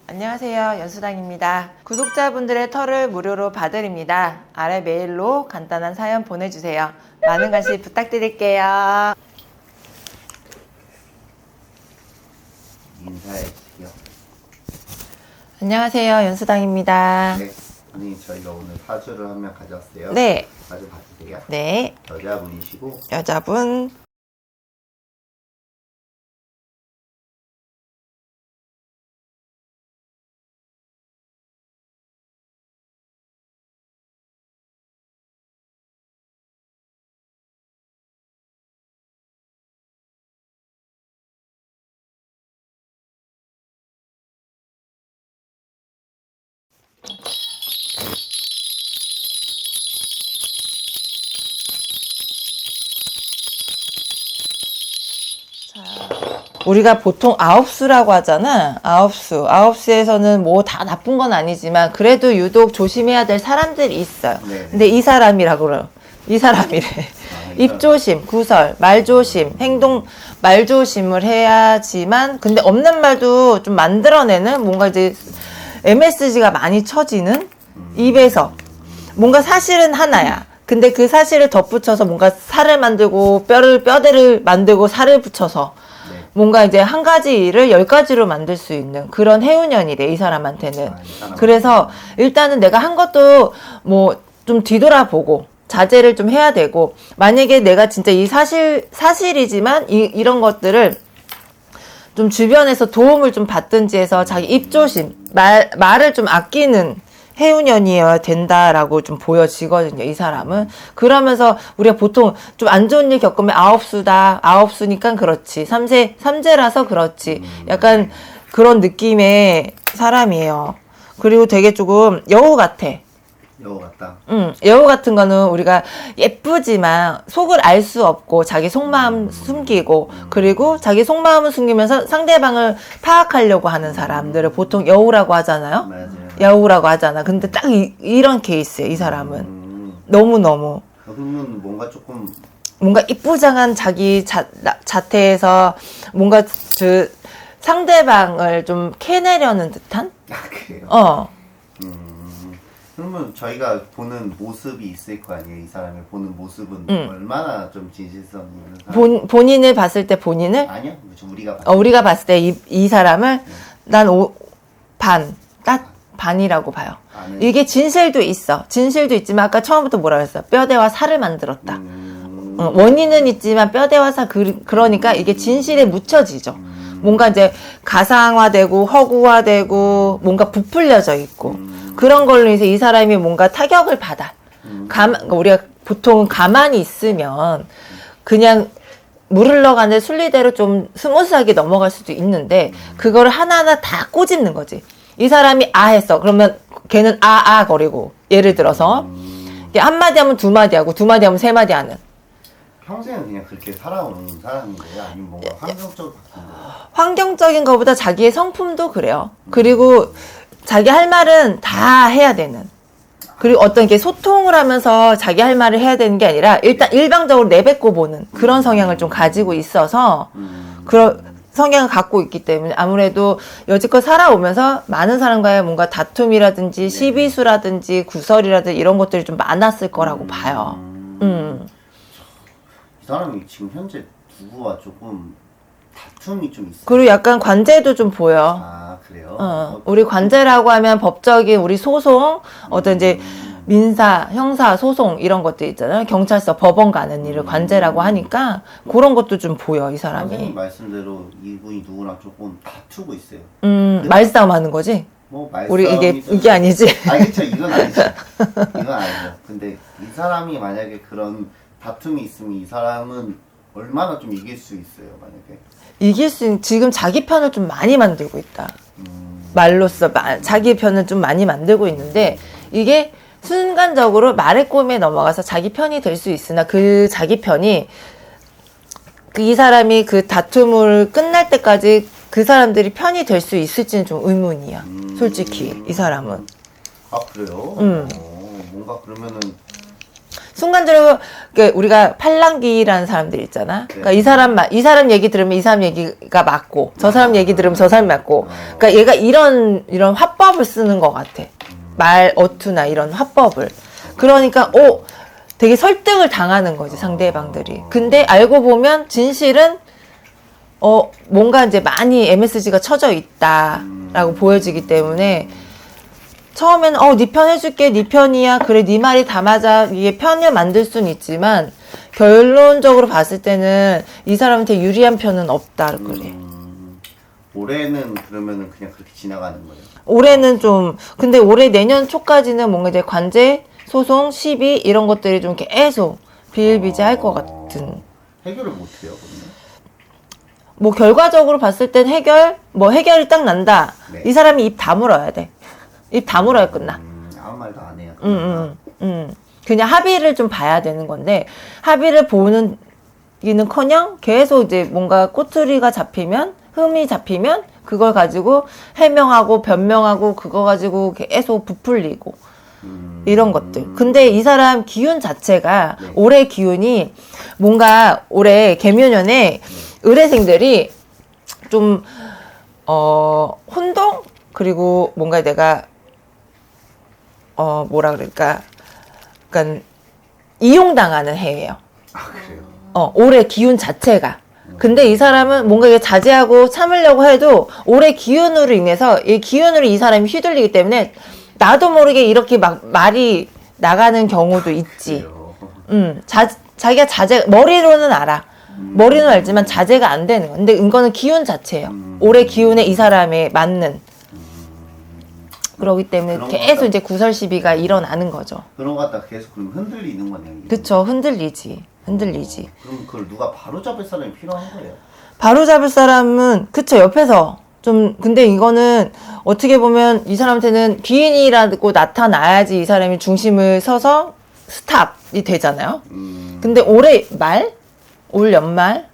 안녕하세요. 연수당입니다. 구독자분들의 털을 무료로 봐드립니다. 아래 메일로 간단한 사연 보내주세요. 많은 관심 부탁드릴게요. 인사해 주세요. 안녕하세요. 연수당입니다. 네, 선생님 저희가 오늘 사주를 한 명 가져왔어요. 네. 사주 봐주세요. 네. 여자분이시고 여자분. 우리가 보통 아홉수라고 하잖아. 아홉수. 아홉수에서는 뭐 다 나쁜 건 아니지만 그래도 유독 조심해야 될 사람들이 있어요. 네. 근데 이 사람이라고 그래요. 이 사람이래. 입조심, 구설, 말조심, 행동, 말조심을 해야지만 근데 없는 말도 좀 만들어내는 뭔가 이제 MSG가 많이 쳐지는 입에서 뭔가 사실은 하나야. 근데 그 사실을 덧붙여서 뭔가 살을 만들고 뼈대를 만들고 살을 붙여서 뭔가 이제 한 가지 일을 10가지로 만들 수 있는 그런 해운년이래, 이 사람한테는. 그래서 일단은 내가 한 것도 뭐 좀 뒤돌아보고 자제를 좀 해야 되고, 만약에 내가 진짜 이 사실이지만 이런 것들을 좀 주변에서 도움을 좀 받든지 해서 자기 입조심, 말을 좀 아끼는 해운년이어야 된다라고 좀 보여지거든요, 이 사람은. 그러면서 우리가 보통 좀 안 좋은 일 겪으면 아홉수니까 그렇지. 삼재라서 그렇지. 약간 그런 느낌의 사람이에요. 그리고 되게 조금 여우 같아. 여우 같다. 여우 같은 거는 우리가 예쁘지만 속을 알 수 없고 자기 속마음 숨기고 그리고 자기 속마음을 숨기면서 상대방을 파악하려고 하는 사람들을 보통 여우라고 하잖아요. 맞아요. 여우라고 하잖아. 근데 딱 이런 케이스예요, 이 사람은. 너무너무. 그러면 뭔가 이쁘장한 자기 자태에서 뭔가 그 상대방을 좀 캐내려는 듯한? 그래요? 그러면 저희가 보는 모습이 있을 거 아니에요? 이 사람의 보는 모습은 얼마나 좀 진실성 있는 사람? 본인을 봤을 때 본인을? 아니요, 우리가 봤을 우리가 봤을 때 이 사람을 난 반이라고 봐요. 이게 진실도 있어. 진실도 있지만 아까 처음부터 뭐라 그랬어? 뼈대와 살을 만들었다. 원인은 있지만 뼈대와 살 그러니까 이게 진실에 묻혀지죠. 뭔가 이제 가상화되고 허구화되고 뭔가 부풀려져 있고 그런 걸로 인해서 이 사람이 뭔가 타격을 받아. 우리가 보통 가만히 있으면 그냥 물 흘러가는 순리대로 좀 스무스하게 넘어갈 수도 있는데 그거를 하나하나 다 꼬집는 거지. 이 사람이 했어. 그러면 걔는 거리고 예를 들어서 한마디 하면 두마디 하고 두마디 하면 세마디 하는. 평생은 그냥 그렇게 살아오는 사람인데요? 아니면 뭔가 환경적으로 바뀐 거예요? 환경적인 것보다 자기의 성품도 그래요. 그리고 자기 할 말은 다 해야 되는. 그리고 어떤 게 소통을 하면서 자기 할 말을 해야 되는 게 아니라 일단 일방적으로 내뱉고 보는 그런 성향을 좀 가지고 있어서 그런 성향을 갖고 있기 때문에 아무래도 여지껏 살아오면서 많은 사람과의 뭔가 다툼이라든지 시비수라든지 구설이라든지 이런 것들이 좀 많았을 거라고 봐요. 이 사람이 지금 현재 누구와 조금 다툼이 좀 있어요? 그리고 약간 관제도 좀 보여. 그래요? 우리 관제라고 하면 법적인 우리 소송, 어떤 이제 민사, 형사, 소송 이런 것들 있잖아요. 경찰서, 법원 가는 일을 관제라고 하니까 그런 것도 좀 보여, 이 사람이. 선생님 말씀대로 이분이 누구랑 조금 다투고 있어요. 말싸움 하는 거지? 뭐 말싸움이 우리 이게 아니지? 그쵸. 이건 아니죠. 이건 아니죠. 근데 이 사람이 만약에 그런 다툼이 있으면 이 사람은 얼마나 좀 이길 수 있어요, 만약에? 지금 자기 편을 좀 많이 만들고 있다. 말로써 자기 편을 좀 많이 만들고 있는데 이게 순간적으로 말의 꼬미에 넘어가서 자기 편이 될 수 있으나 그 자기 편이 이 사람이 그 다툼을 끝날 때까지 그 사람들이 편이 될 수 있을지는 좀 의문이야. 솔직히 이 사람은. 그래요? 뭔가 그러면은 순간적으로 우리가 팔랑귀라는 사람들 있잖아. 그러니까 이 사람 얘기 들으면 이 사람 얘기가 맞고 저 사람 얘기 들으면 저 사람이 맞고. 그러니까 얘가 이런 화법을 쓰는 것 같아. 말 어투나 이런 화법을. 그러니까 되게 설득을 당하는 거지 상대방들이. 근데 알고 보면 진실은 뭔가 이제 많이 MSG가 쳐져 있다라고 보여지기 때문에 처음에는 네 편 해줄게, 네 편이야, 그래 네 말이 다 맞아, 이게 편을 만들 수는 있지만 결론적으로 봤을 때는 이 사람한테 유리한 편은 없다 그래. 올해는 그러면은 그냥 그렇게 지나가는 거예요. 올해는 좀 근데 올해 내년 초까지는 뭔가 이제 관제, 소송, 시비 이런 것들이 좀 계속 비일비재할 것 같은. 해결을 못 해요, 그러면? 뭐 결과적으로 봤을 땐 해결이 딱 난다. 네. 이 사람이 입 다물어야 돼. 입 다물어야 끝나. 아무 말도 안 해요. 그냥 합의를 좀 봐야 되는 건데 합의를 보는 기는커녕 계속 이제 뭔가 꼬투리가 잡히면 흠이 잡히면 그걸 가지고 해명하고 변명하고 그거 가지고 계속 부풀리고 이런 것들. 근데 이 사람 기운 자체가 네. 올해 기운이 뭔가 올해 개묘년에 의뢰생들이 좀 혼동 그리고 뭔가 내가 뭐라 그럴까 약간 이용당하는 해예요. 아, 그래요? 올해 기운 자체가. 근데 이 사람은 뭔가 이게 자제하고 참으려고 해도 올해 기운으로 인해서 이 기운으로 이 사람이 휘둘리기 때문에 나도 모르게 이렇게 막 말이 나가는 경우도 있지. 그래요? 자기가 머리로는 알아. 머리는 알지만 자제가 안 되는 거. 근데 이거는 기운 자체예요. 올해 기운에 이 사람에 맞는. 그러기 때문에 그런 계속 것 이제 구설 시비가 일어나는 거죠. 그런 거 갖다 계속 그럼 흔들리는 거네요. 이게. 그쵸. 흔들리지. 그럼 그걸 누가 바로 잡을 사람이 필요한 거예요? 바로 잡을 사람은 그쵸. 옆에서 좀 근데 이거는 어떻게 보면 이 사람한테는 귀인이라고 나타나야지 이 사람이 중심을 서서 스탑이 되잖아요. 근데 올해 올 연말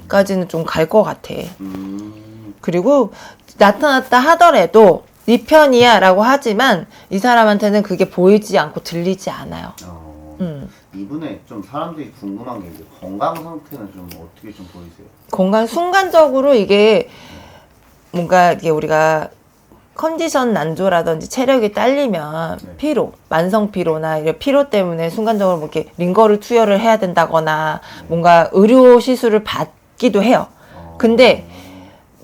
까지는 좀 갈 것 같아. 그리고 나타났다 하더라도 네 편이야 라고 하지만 이 사람한테는 그게 보이지 않고 들리지 않아요. 이분의 좀 사람들이 궁금한 게 이제 건강 상태는 좀 어떻게 좀 보이세요? 건강 순간적으로 이게 뭔가 이게 우리가 컨디션 난조라든지 체력이 딸리면 네. 피로, 만성 피로나 이런 피로 때문에 순간적으로 뭐 이렇게 링거를 투여를 해야 된다거나 뭔가 의료 시술을 받기도 해요. 근데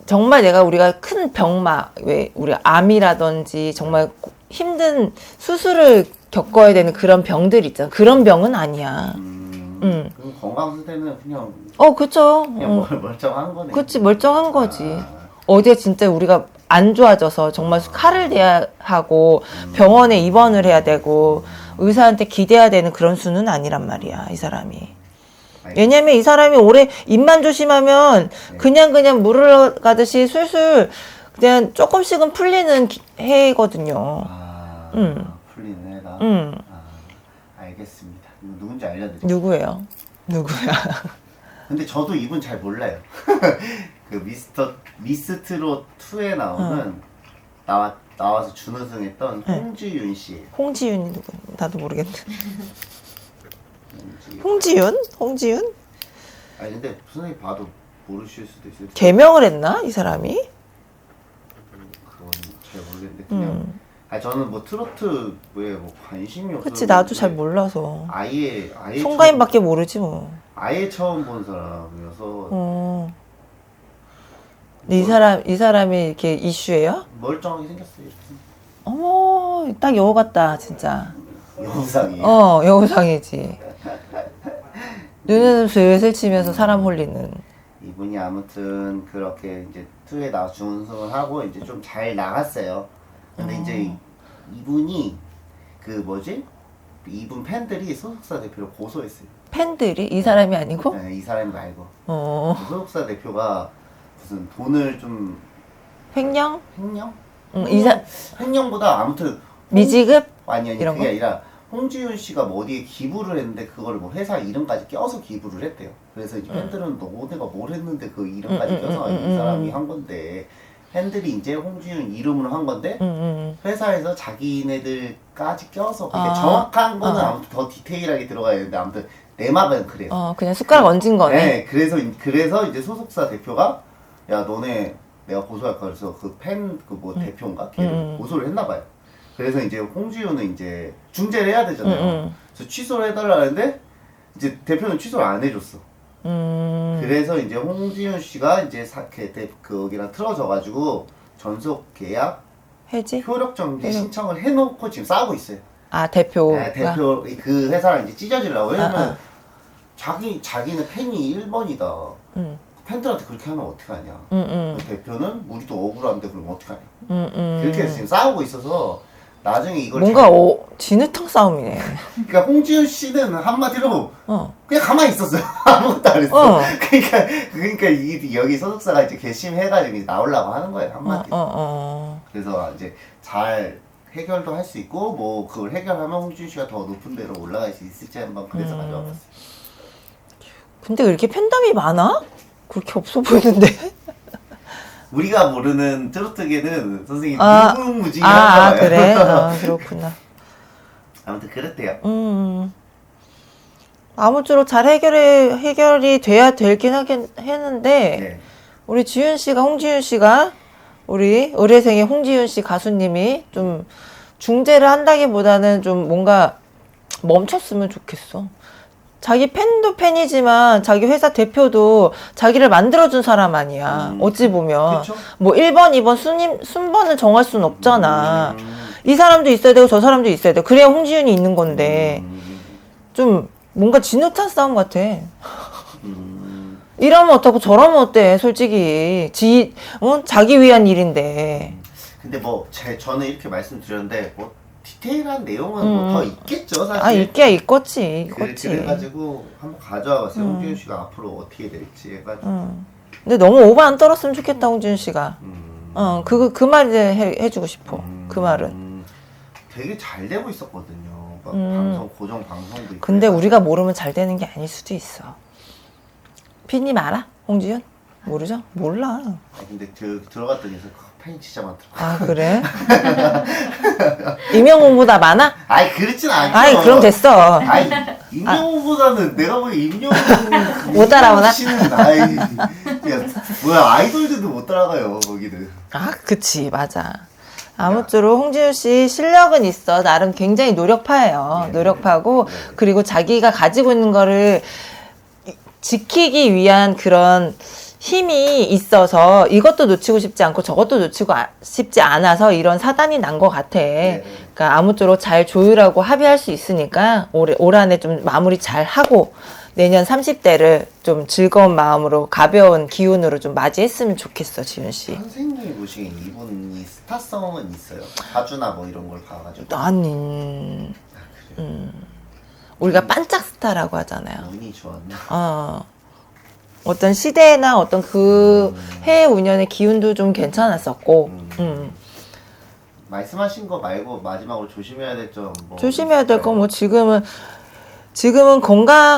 정말 우리가 큰 병막, 왜 우리 암이라든지 정말 힘든 수술을 겪어야 되는 그런 병들 있잖아. 그런 병은 아니야. 그럼 건강 상태는 그냥 그쵸. 그냥 멀쩡한 거네. 그치, 멀쩡한 거지. 어디에 진짜 우리가 안 좋아져서 정말 칼을 대야 하고 병원에 입원을 해야 되고 의사한테 기대야 되는 그런 수는 아니란 말이야, 이 사람이. 왜냐면 이 사람이 올해 입만 조심하면 그냥 물 흘러가듯이 술술 그냥 조금씩은 풀리는 해거든요. 풀리는 애다. 알겠습니다. 누군지 알려드릴게요. 누구예요? 근데 저도 이분 잘 몰라요. 그 미스트롯 2에 나오는 나와서 준우승했던 홍지윤 씨. 홍지윤이 누구? 나도 모르겠네. 홍지윤? 아니 근데 선생님 봐도 모르실 수도 있어요. 개명을 했나? 이 사람이? 그건 잘 모르겠는데 그냥 아니 저는 뭐 트로트에 뭐 관심이 없어서 그치, 나도 잘 몰라서. 아예 송가인밖에 모르지 뭐. 아예 처음 본 사람이어서 근데 이 사람이 이렇게 이슈예요? 멀쩡하게 생겼어요. 어머, 딱 여우 같다, 진짜. 영상이에요. 여우상이지. 눈은 슬슬 치면서 사람 홀리는. 이분이 아무튼 그렇게 이제 2에 나와 준우승을 하고 이제 좀 잘 나갔어요. 근데 이제 이분이 이분 팬들이 소속사 대표를 고소했어요. 팬들이? 이 사람이 아니고? 네, 이 사람이 말고. 어. 소속사 대표가 무슨 돈을 좀 횡령? 횡령? 횡령보다 아무튼 미지급? 아니 이런 그게 거? 아니라 홍지윤 씨가 뭐 어디에 기부를 했는데 그거를 뭐 회사 이름까지 껴서 기부를 했대요. 그래서 이제 팬들은 너 내가 뭘 했는데 그 이름까지 껴서 이 사람이 한 건데 팬들이 이제 홍지윤 이름으로 한 건데 회사에서 자기네들까지 껴서 그러니까 정확한 거는 아무튼 더 디테일하게 들어가야 되는데 아무튼 내막은 그래요. 그냥 숟가락 얹은 거네. 네, 그래서 이제 소속사 대표가 야 너네 내가 고소할 거야. 그래서 그 팬 그 뭐 대표인가 걔를 고소를 했나 봐요. 그래서 이제 홍지윤은 이제 중재를 해야 되잖아요. 그래서 취소를 해달라는데 이제 대표는 취소를 안 해줬어. 그래서 이제 홍지윤 씨가 이제 거기랑 틀어져가지고 전속 계약 해지? 효력 정지 신청을 해놓고 지금 싸우고 있어요. 아, 대표가? 네, 대표 그 회사랑 이제 찢어지려고. 왜냐면 자기는 팬이 1번이다. 팬들한테 그렇게 하면 어떡하냐. 대표는 우리도 억울한데 그럼 어떡하냐. 그렇게 해서 지금 싸우고 있어서 나중에 이걸 뭔가 진흙탕 싸움이네. 그러니까 홍지윤 씨는 한마디로 그냥 가만히 있었어요. 아무것도 안 했어. 그러니까 여기 소속사가 이제 괘씸해가지고 이제 나오려고 하는 거예요. 한마디로. 그래서 이제 잘 해결도 할 수 있고 뭐 그걸 해결하면 홍지윤 씨가 더 높은 데로 올라갈 수 있을지 한번 그래서 가져와봤어요. 근데 왜 이렇게 팬덤이 많아? 그렇게 없어 보이는데? 우리가 모르는 트로트계는 선생님 무궁무진한 거예요. 그래? 그렇구나. 아무튼 그랬대요. 아무쪼록 잘 해결이 돼야 되긴 했는데, 네. 우리 홍지윤 씨가, 우리 의뢰생의 홍지윤 씨 가수님이 좀 중재를 한다기보다는 좀 뭔가 멈췄으면 좋겠어. 자기 팬도 팬이지만 자기 회사 대표도 자기를 만들어준 사람 아니야. 어찌 보면. 그쵸? 뭐 1번, 2번 순번을 정할 수는 없잖아. 이 사람도 있어야 되고 저 사람도 있어야 돼. 그래야 홍지윤이 있는 건데. 좀 뭔가 진흙탕 싸움 같아. 이러면 어떡하고 저러면 어때, 솔직히. 자기 위한 일인데. 근데 뭐 저는 이렇게 말씀드렸는데 뭐 디테일한 내용은 뭐 더 있겠죠 사실. 있기야 있겠지. 그래가지고 한번 가져와봤어요. 홍지윤 씨가 앞으로 어떻게 될지 해가지고. 근데 너무 오버 안 떨었으면 좋겠다, 홍지윤 씨가. 그 말 해주고 싶어. 그 말은. 되게 잘 되고 있었거든요. 막 고정 방송도 있고. 근데 우리가 모르면 잘 되는 게 아닐 수도 있어. 피님 알아? 홍지윤? 모르죠? 몰라. 근데 들어갔더니 팬이 진짜 많더라고. 아, 그래? 임영웅보다 많아? 아이 그렇진 않죠. 아이, 그럼 됐어. 아이 임영웅보다는 내가 보기 임영웅 못 따라오나? 씨는 뭐야 아이돌들도 못 따라가요 거기는. 그치, 맞아. 아무쪼록 홍지윤 씨 실력은 있어. 나름 굉장히 노력파예요. 노력파고, 그리고 자기가 가지고 있는 거를 지키기 위한 그런 힘이 있어서 이것도 놓치고 싶지 않고 저것도 놓치고 싶지 않아서 이런 사단이 난 것 같아. 그러니까 아무쪼록 잘 조율하고 합의할 수 있으니까 올 한해 좀 마무리 잘 하고 내년 30대를 좀 즐거운 마음으로 가벼운 기운으로 좀 맞이했으면 좋겠어, 지윤 씨. 선생님이 보시기엔 이분이 스타성은 있어요? 사주나 뭐 이런 걸 봐가지고. 아니, 우리가 반짝 스타라고 하잖아요. 운이 좋았네. 어떤 시대나 어떤 그 해의 운연의 기운도 좀 괜찮았었고, 말씀하신 거 말고 마지막으로 조심해야 될 점 뭐 조심해야 될 건 뭐 지금은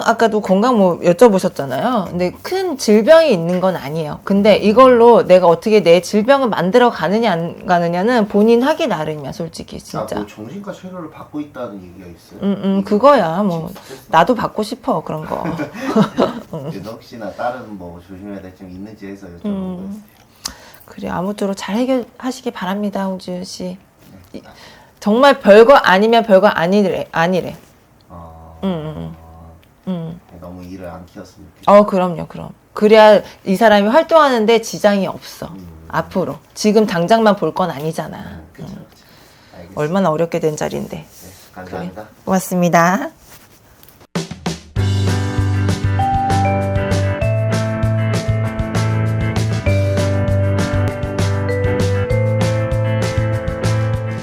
아까도 건강 뭐 여쭤보셨잖아요. 근데 큰 질병이 있는 건 아니에요. 근데 이걸로 내가 어떻게 내 질병을 만들어 가느냐 안 가느냐는 본인 하기 나름이야, 솔직히 진짜. 뭐 정신과 치료를 받고 있다는 얘기가 있어요. 그거야. 뭐 나도 받고 싶어, 그런 거. 그래서 혹시나 다른 뭐 조심해야 될 점 있는지 해서 여쭤본 거였어요. 그래, 아무쪼록 잘 해결하시기 바랍니다, 홍지윤 씨. 정말 별거 아니면 별거 아니래. 너무 일을 안 키웠으면 좋겠어요. 그럼요, 그럼. 그래야 이 사람이 활동하는데 지장이 없어. 앞으로. 지금 당장만 볼 건 아니잖아. 그쵸. 알겠습니다. 얼마나 어렵게 된 자리인데. 네, 감사합니다. 고맙습니다.